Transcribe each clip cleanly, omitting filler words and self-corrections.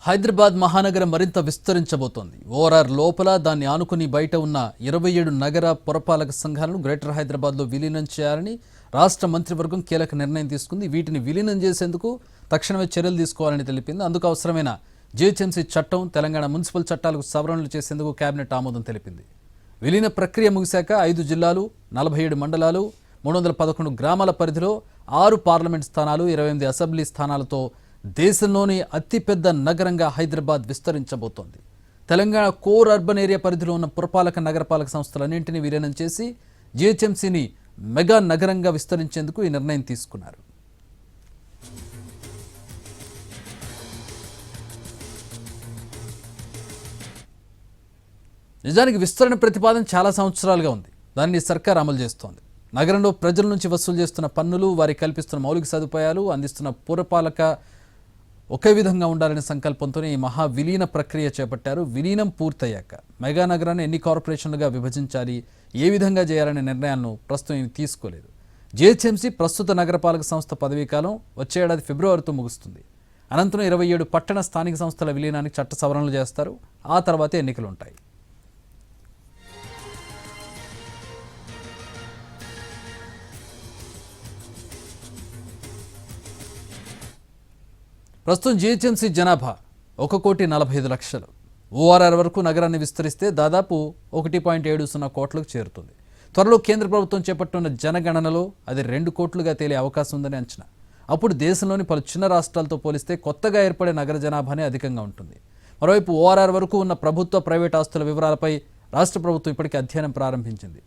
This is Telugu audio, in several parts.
హైదరాబాద్ మహానగరం మరింత విస్తరించబోతోంది. ఓఆర్ఆర్ లోపల దాన్ని ఆనుకుని బయట ఉన్న 27 నగర పురపాలక సంఘాలను గ్రేటర్ హైదరాబాద్లో విలీనం చేయాలని రాష్ట్ర మంత్రివర్గం కీలక నిర్ణయం తీసుకుంది. వీటిని విలీనం చేసేందుకు తక్షణమే చర్యలు తీసుకోవాలని తెలిపింది. అందుకు అవసరమైన జీహెచ్ఎంసీ చట్టం, తెలంగాణ మున్సిపల్ చట్టాలకు సవరణలు చేసేందుకు కేబినెట్ ఆమోదం తెలిపింది. విలీన ప్రక్రియ ముగిశాక 5 జిల్లాలు, 47 మండలాలు, 311 గ్రామాల పరిధిలో 6 పార్లమెంట్ స్థానాలు, 28 అసెంబ్లీ స్థానాలతో దేశంలోని అతిపెద్ద నగరంగా హైదరాబాద్ విస్తరించబోతోంది. తెలంగాణ కోర్ అర్బన్ ఏరియా పరిధిలో ఉన్న పురపాలక నగరపాలక సంస్థలన్నింటినీ విలీనం చేసి జీహెచ్ఎంసీని మెగా నగరంగా విస్తరించేందుకు ఈ నిర్ణయం తీసుకున్నారు. నిజానికి విస్తరణ ప్రతిపాదన చాలా సంవత్సరాలుగా ఉంది. దాన్ని సర్కార్ అమలు చేస్తోంది. నగరంలో ప్రజల నుంచి వసూలు చేస్తున్న పన్నులు, వారికి కల్పిస్తున్న మౌలిక సదుపాయాలు, అందిస్తున్న పురపాలక ఒకే విధంగా ఉండాలనే సంకల్పంతోనే ఈ మహా విలీన ప్రక్రియ చేపట్టారు. విలీనం పూర్తయ్యాక మెగా నగరాన్ని ఎన్ని కార్పొరేషన్లుగా విభజించాలి, ఏ విధంగా చేయాలనే నిర్ణయాలను ప్రస్తుతం తీసుకోలేదు. జీహెచ్ఎంసీ ప్రస్తుత నగరపాలక సంస్థ పదవీకాలం వచ్చే ఏడాది ఫిబ్రవరితో ముగుస్తుంది. అనంతరం 27 పట్టణ స్థానిక సంస్థల విలీనానికి చట్ట సవరణలు చేస్తారు. ఆ తర్వాతే ఎన్నికలు ఉంటాయి. ప్రస్తుతం జీహెచ్ఎంసీ జనాభా 1,45,00,000. ఓఆర్ఆర్ వరకు నగరాన్ని విస్తరిస్తే దాదాపు 1.70 కోట్లకు చేరుతుంది. త్వరలో కేంద్ర ప్రభుత్వం చేపట్టున్న జనగణనలో అది 2 కోట్లుగా తేలే అవకాశం ఉందని అంచనా. అప్పుడు దేశంలోని పలు చిన్న రాష్ట్రాలతో పోలిస్తే కొత్తగా ఏర్పడే నగర జనాభానే అధికంగా ఉంటుంది. మరోవైపు ఓఆర్ఆర్ వరకు ఉన్న ప్రభుత్వ, ప్రైవేట్ ఆస్తుల వివరాలపై రాష్ట్ర ప్రభుత్వం ఇప్పటికే అధ్యయనం ప్రారంభించింది.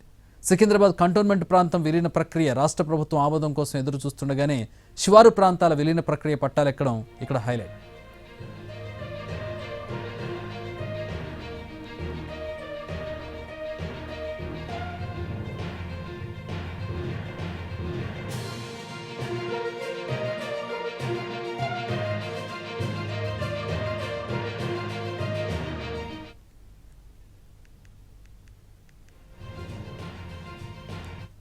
సికింద్రాబాద్ కంటోన్మెంట్ ప్రాంతం విలీన ప్రక్రియ రాష్ట్ర ప్రభుత్వం ఆమోదం కోసం ఎదురు చూస్తుండగానే శివారు ప్రాంతాల విలీన ప్రక్రియ పట్టాలెక్కడం ఇక్కడ హైలైట్.